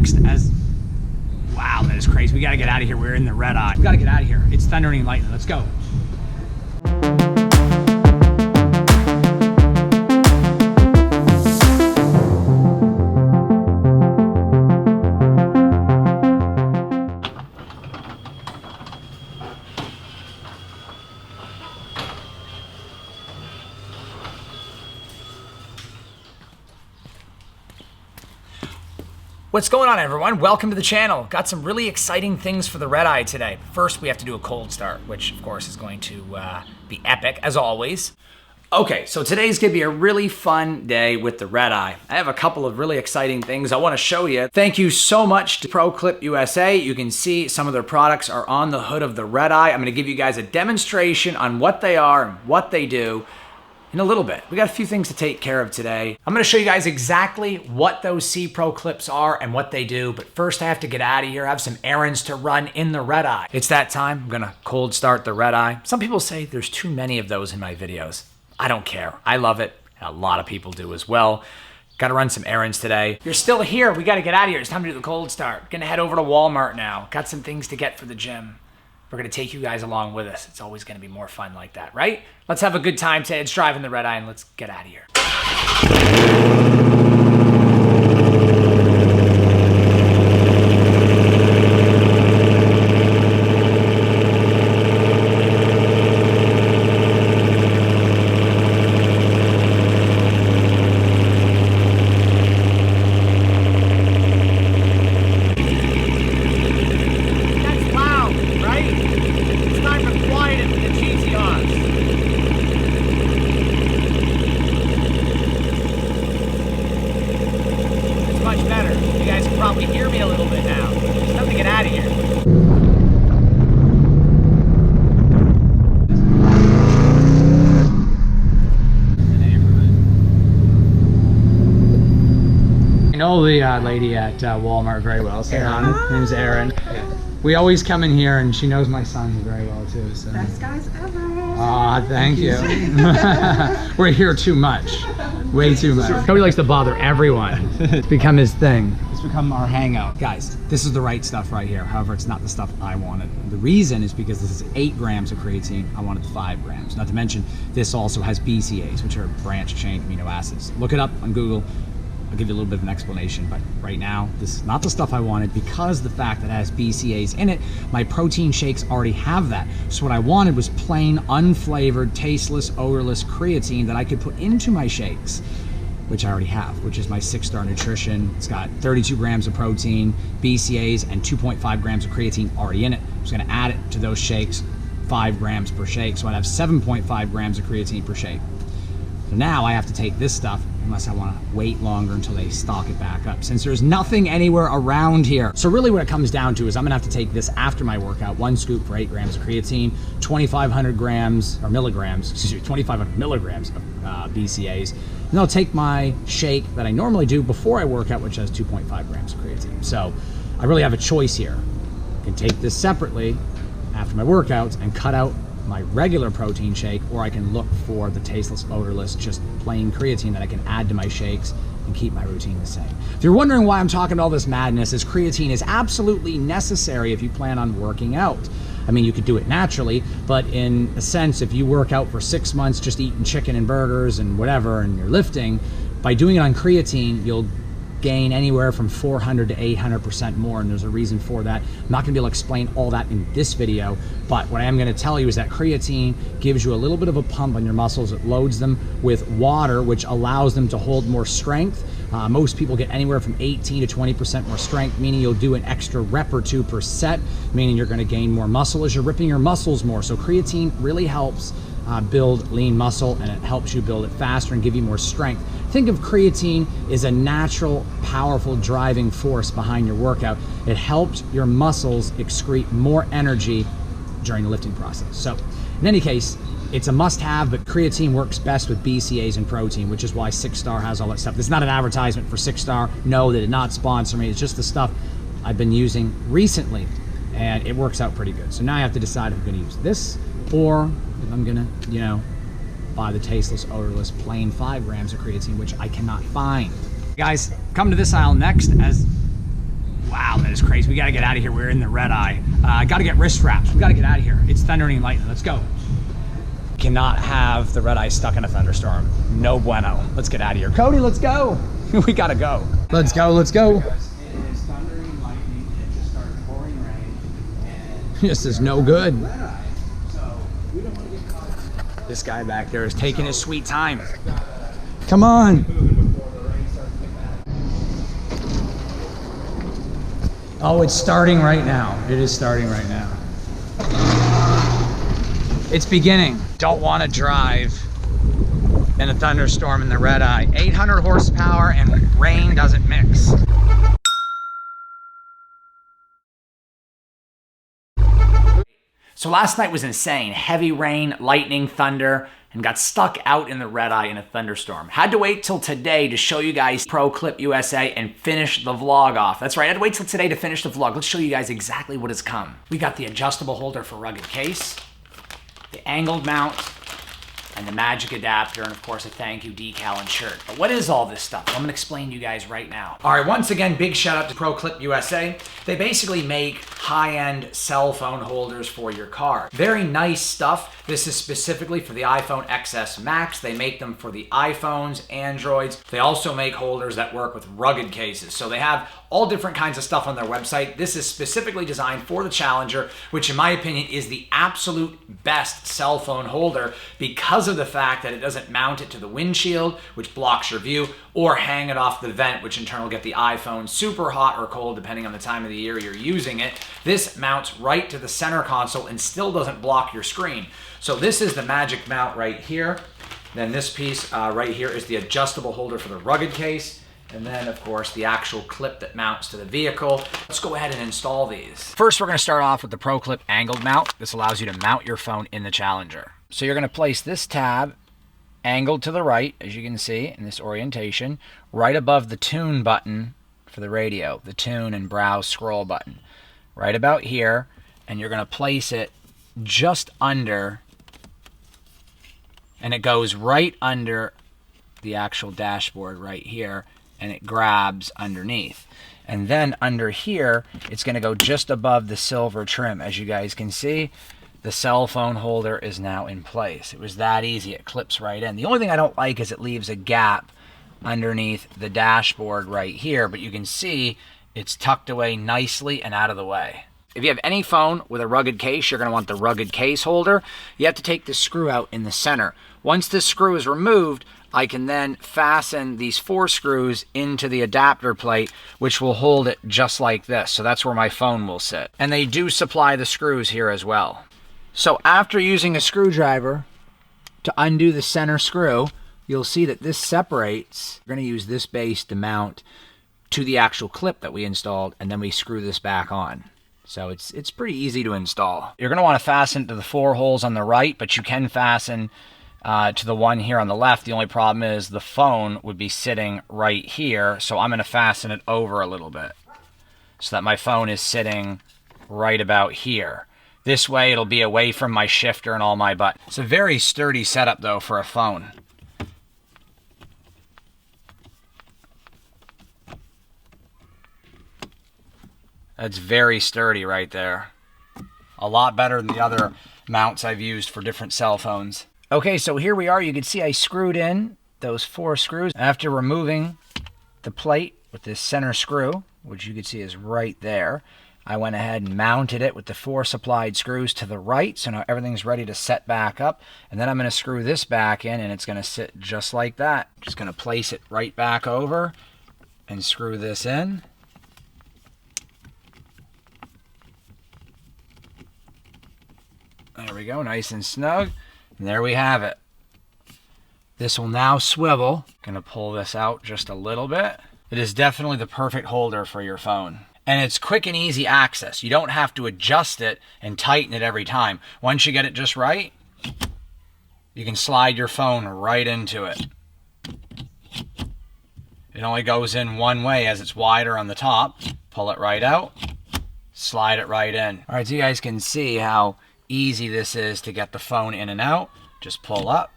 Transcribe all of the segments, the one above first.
As wow, that is crazy. We gotta get out of here. We're in the red eye. We gotta get out of here. It's thundering and lightning. Let's go. What's going on, everyone? Welcome to the channel. Got some really exciting things for the red eye today. First, we have to do a cold start, which of course is going to be epic as always. Okay, so today's gonna be a really fun day with the red eye. I have a couple of really exciting things I wanna show you. Thank you so much to ProClip USA. You can see some of their products are on the hood of the red eye. I'm gonna give you guys a demonstration on what they are and what they do in a little bit. We got a few things to take care of today. I'm gonna show you guys exactly what those ProClips are and what they do, but first I have to get out of here. I have some errands to run in the red eye. It's that time. I'm gonna cold start the red eye. Some people say there's too many of those in my videos. I don't care. I love it. And a lot of people do as well. Gotta run some errands today. You're still here. We gotta get out of here. It's time to do the cold start. Gonna head over to Walmart now. Got some things to get for the gym. We're gonna take you guys along with us. It's always gonna be more fun like that, right? Let's have a good time today. Let's drive in the red eye and let's get out of here. Probably hear me a little bit now. It's time to get out of here. I know the lady at Walmart very well. Say hi. Her name's Erin. We always come in here, and she knows my sons very well too. So. Best guys ever. Aw, thank you. We're here too much. Way too much. Cody likes to bother everyone. It's become his thing. It's become our hangout. Guys, this is the right stuff right here. However, it's not the stuff I wanted. The reason is because this is 8 grams of creatine. I wanted 5 grams. Not to mention, this also has BCAAs, which are branch chain amino acids. Look it up on Google. I'll give you a little bit of an explanation, but right now, this is not the stuff I wanted because the fact that it has BCAAs in it, my protein shakes already have that. So what I wanted was plain, unflavored, tasteless, odorless creatine that I could put into my shakes, which I already have, which is my 6-star nutrition. It's got 32 grams of protein, BCAAs, and 2.5 grams of creatine already in it. I'm just gonna add it to those shakes, 5 grams per shake, so I'd have 7.5 grams of creatine per shake. So now I have to take this stuff, unless I want to wait longer until they stock it back up, since there's nothing anywhere around here. So really what it comes down to is I'm gonna have to take this after my workout, 1 scoop for 8 grams of creatine, 2,500 grams, or milligrams, excuse me, 2,500 milligrams of BCAAs. And I'll take my shake that I normally do before I work out, which has 2.5 grams of creatine. So I really have a choice here. I can take this separately after my workouts and cut out my regular protein shake, or I can look for the tasteless, odorless, just plain creatine that I can add to my shakes and keep my routine the same. If you're wondering why I'm talking all this madness, is creatine is absolutely necessary if you plan on working out. I mean, you could do it naturally, but in a sense, if you work out for 6 months just eating chicken and burgers and whatever, and you're lifting, by doing it on creatine, you'll gain anywhere from 400 to 800% more, and there's a reason for that. I'm not gonna be able to explain all that in this video, but what I am gonna tell you is that creatine gives you a little bit of a pump on your muscles. It loads them with water, which allows them to hold more strength. Most people get anywhere from 18 to 20% more strength, meaning you'll do an extra rep or 2 per set, meaning you're gonna gain more muscle as you're ripping your muscles more. So creatine really helps build lean muscle, and it helps you build it faster and give you more strength. Think of creatine as a natural, powerful driving force behind your workout. It helps your muscles excrete more energy during the lifting process. So in any case, it's a must-have, but creatine works best with BCAAs and protein, which is why 6-star has all that stuff. This is not an advertisement for 6-star. No, they did not sponsor me. It's just the stuff I've been using recently, and it works out pretty good. So now I have to decide if I'm gonna use this, or if I'm gonna, buy the tasteless, odorless, plain 5 grams of creatine, which I cannot find. Guys, come to this aisle next as that is crazy. We gotta get out of here. We're in the red eye. Gotta get wrist wraps. We gotta get out of here. It's thundering and lightning. Let's go. Cannot have the red eye stuck in a thunderstorm. No bueno. Let's get out of here. Cody, let's go. We gotta go. Let's go, let's go. It is thundering, lightning, it just started pouring rain. This is no good. So we don't want to get caught. This guy back there is taking his sweet time. Come on. Oh, it's starting right now. It is starting right now. It's beginning. Don't want to drive in a thunderstorm in the red eye. 800 horsepower and rain doesn't mix. So last night was insane. Heavy rain, lightning, thunder, and got stuck out in the red eye in a thunderstorm. Had to wait till today to show you guys ProClip USA and finish the vlog off. That's right, I had to wait till today to finish the vlog. Let's show you guys exactly what has come. We got the adjustable holder for rugged case, the angled mount, and the magic adapter, and of course a thank you decal and shirt. But what is all this stuff? I'm gonna explain to you guys right now. All right, once again, big shout out to ProClip USA. They basically make high-end cell phone holders for your car. Very nice stuff. This is specifically for the iPhone XS Max. They make them for the iPhones, Androids. They also make holders that work with rugged cases. So they have all different kinds of stuff on their website. This is specifically designed for the Challenger, which in my opinion is the absolute best cell phone holder because of the fact that it doesn't mount it to the windshield, which blocks your view, or hang it off the vent, which in turn will get the iPhone super hot or cold depending on the time of the year you're using it. This mounts right to the center console and still doesn't block your screen. So this is the magic mount right here. Then this piece right here is the adjustable holder for the rugged case. And then, of course, the actual clip that mounts to the vehicle. Let's go ahead and install these. First, we're going to start off with the ProClip angled mount. This allows you to mount your phone in the Challenger. So you're going to place this tab angled to the right, as you can see, in this orientation, right above the tune button for the radio, the tune and browse scroll button. Right about here, and you're going to place it just under, and it goes right under the actual dashboard right here, and it grabs underneath. And then under here, it's going to go just above the silver trim. As you guys can see, the cell phone holder is now in place. It was that easy. It clips right in. The only thing I don't like is it leaves a gap underneath the dashboard right here, but you can see it's tucked away nicely and out of the way. If you have any phone with a rugged case, you're going to want the rugged case holder. You have to take the screw out in the center. Once this screw is removed, I can then fasten these 4 screws into the adapter plate, which will hold it just like this. So that's where my phone will sit. And they do supply the screws here as well. So after using a screwdriver to undo the center screw, you'll see that this separates. We're going to use this base to mount to the actual clip that we installed, and then we screw this back on. So it's pretty easy to install. You're going to want to fasten to the 4 holes on the right, but you can fasten to the one here on the left. The only problem is the phone would be sitting right here, so I'm going to fasten it over a little bit so that my phone is sitting right about here. This way it'll be away from my shifter and all my buttons. It's a very sturdy setup though for a phone. That's very sturdy right there. A lot better than the other mounts I've used for different cell phones. Okay, so here we are. You can see I screwed in those 4 screws. After removing the plate with this center screw, which you can see is right there, I went ahead and mounted it with the 4 supplied screws to the right, so now everything's ready to set back up. And then I'm going to screw this back in, and it's going to sit just like that. Just going to place it right back over and screw this in. There we go, nice and snug. And there we have it. This will now swivel. Going to pull this out just a little bit. It is definitely the perfect holder for your phone. And it's quick and easy access. You don't have to adjust it and tighten it every time. Once you get it just right, you can slide your phone right into it. It only goes in one way as it's wider on the top. Pull it right out, slide it right in. All right, so you guys can see how easy this is to get the phone in and out. Just pull up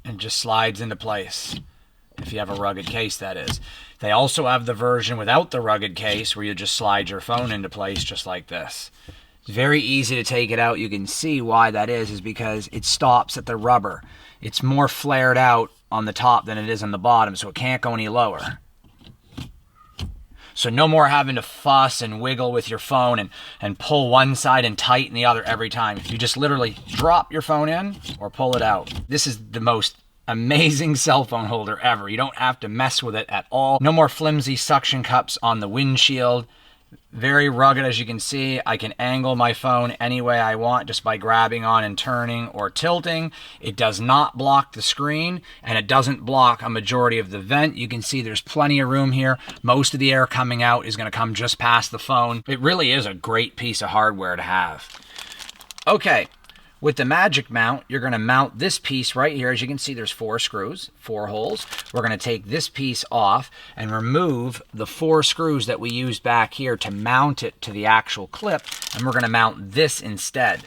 and just slides into place. if you have a rugged case, that is. They also have the version without the rugged case where you just slide your phone into place just like this. It's very easy to take it out. You can see why that is because it stops at the rubber. It's more flared out on the top than it is on the bottom, so it can't go any lower. So no more having to fuss and wiggle with your phone and pull one side and tighten the other every time. You just literally drop your phone in or pull it out. This is the most amazing cell phone holder ever. You don't have to mess with it at all. No more flimsy suction cups on the windshield. Very rugged, as you can see. I can angle my phone any way I want just by grabbing on and turning or tilting. It does not block the screen, and it doesn't block a majority of the vent. You can see there's plenty of room here. Most of the air coming out is going to come just past the phone. It really is a great piece of hardware to have. Okay. With the Magic Mount, you're going to mount this piece right here. As you can see, there's 4 screws, 4 holes. We're going to take this piece off and remove the 4 screws that we used back here to mount it to the actual clip, and we're going to mount this instead.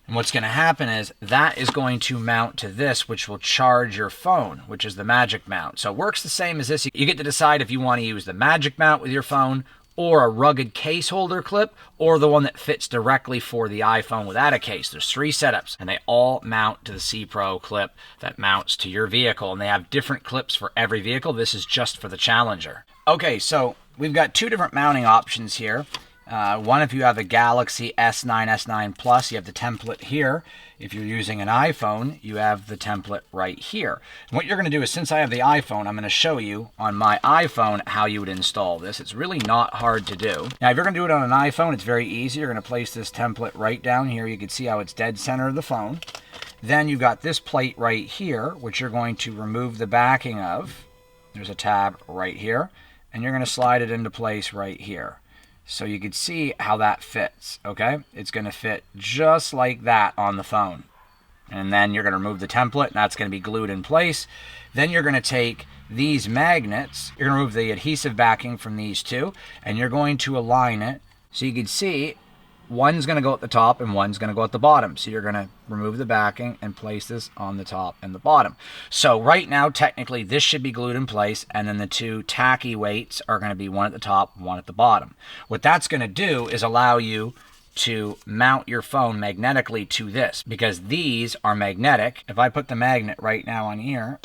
And what's going to happen is that is going to mount to this, which will charge your phone, which is the Magic Mount. So it works the same as this. You get to decide if you want to use the Magic Mount with your phone, or a rugged case holder clip, or the one that fits directly for the iPhone without a case. There's 3 setups, and they all mount to the ProClip that mounts to your vehicle, and they have different clips for every vehicle. This is just for the Challenger. Okay, so we've got 2 different mounting options here. One, if you have a Galaxy S9, S9 Plus, you have the template here. If you're using an iPhone, you have the template right here. And what you're going to do is, since I have the iPhone, I'm going to show you on my iPhone how you would install this. It's really not hard to do. Now, if you're going to do it on an iPhone, it's very easy. You're going to place this template right down here. You can see how it's dead center of the phone. Then you've got this plate right here, which you're going to remove the backing of. There's a tab right here. And you're going to slide it into place right here. So you can see how that fits, okay? It's going to fit just like that on the phone. And then you're going to remove the template, and that's going to be glued in place. Then you're going to take these magnets, you're going to remove the adhesive backing from these 2, and you're going to align it. So you can see one's going to go at the top and one's going to go at the bottom. So you're going to remove the backing and place this on the top and the bottom. So right now, technically, this should be glued in place, and then the 2 tacky weights are going to be one at the top, one at the bottom. What that's going to do is allow you to mount your phone magnetically to this, because these are magnetic. If I put the magnet right now on here,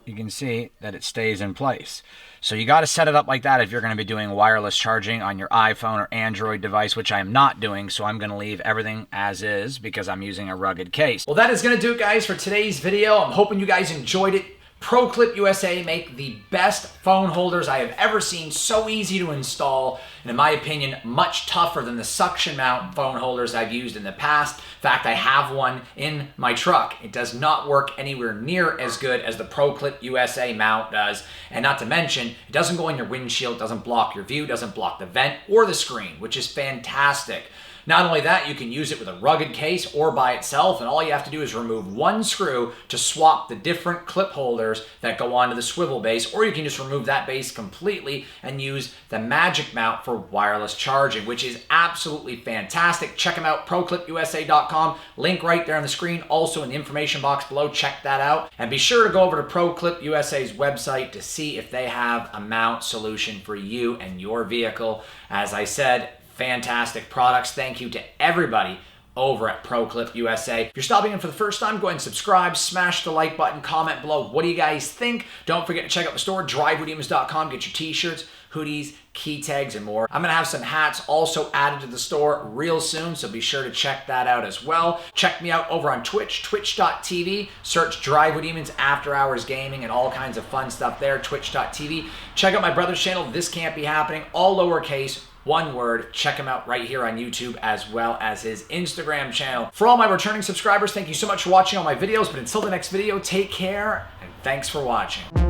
you can see that it stays in place. So you got to set it up like that if you're going to be doing wireless charging on your iPhone or Android device, which I am not doing. So I'm going to leave everything as is because I'm using a rugged case. Well, that is going to do it, guys, for today's video. I'm hoping you guys enjoyed it. ProClip USA make the best phone holders I have ever seen. So easy to install, and in my opinion, much tougher than the suction mount phone holders I've used in the past. In fact, I have one in my truck. It does not work anywhere near as good as the ProClip USA mount does. And not to mention, it doesn't go in your windshield, doesn't block your view, doesn't block the vent or the screen, which is fantastic. Not only that, you can use it with a rugged case or by itself, and all you have to do is remove 1 screw to swap the different clip holders that go onto the swivel base, or you can just remove that base completely and use the Magic Mount for wireless charging, which is absolutely fantastic. Check them out, ProClipUSA.com. Link right there on the screen, also in the information box below. Check that out. And be sure to go over to ProClip USA's website to see if they have a mount solution for you and your vehicle. As I said, fantastic products. Thank you to everybody over at ProClip USA. If you're stopping in for the first time, go ahead and subscribe, smash the like button, comment below. What do you guys think? Don't forget to check out the store, drivewithdemons.com. Get your t-shirts, hoodies, key tags, and more. I'm going to have some hats also added to the store real soon, so be sure to check that out as well. Check me out over on Twitch, twitch.tv. Search Drive with Demons After Hours Gaming and all kinds of fun stuff there, twitch.tv. Check out my brother's channel, This Can't Be Happening, all lowercase, 1 word. Check him out right here on YouTube as well as his Instagram channel. For all my returning subscribers, thank you so much for watching all my videos, but until the next video, take care and thanks for watching.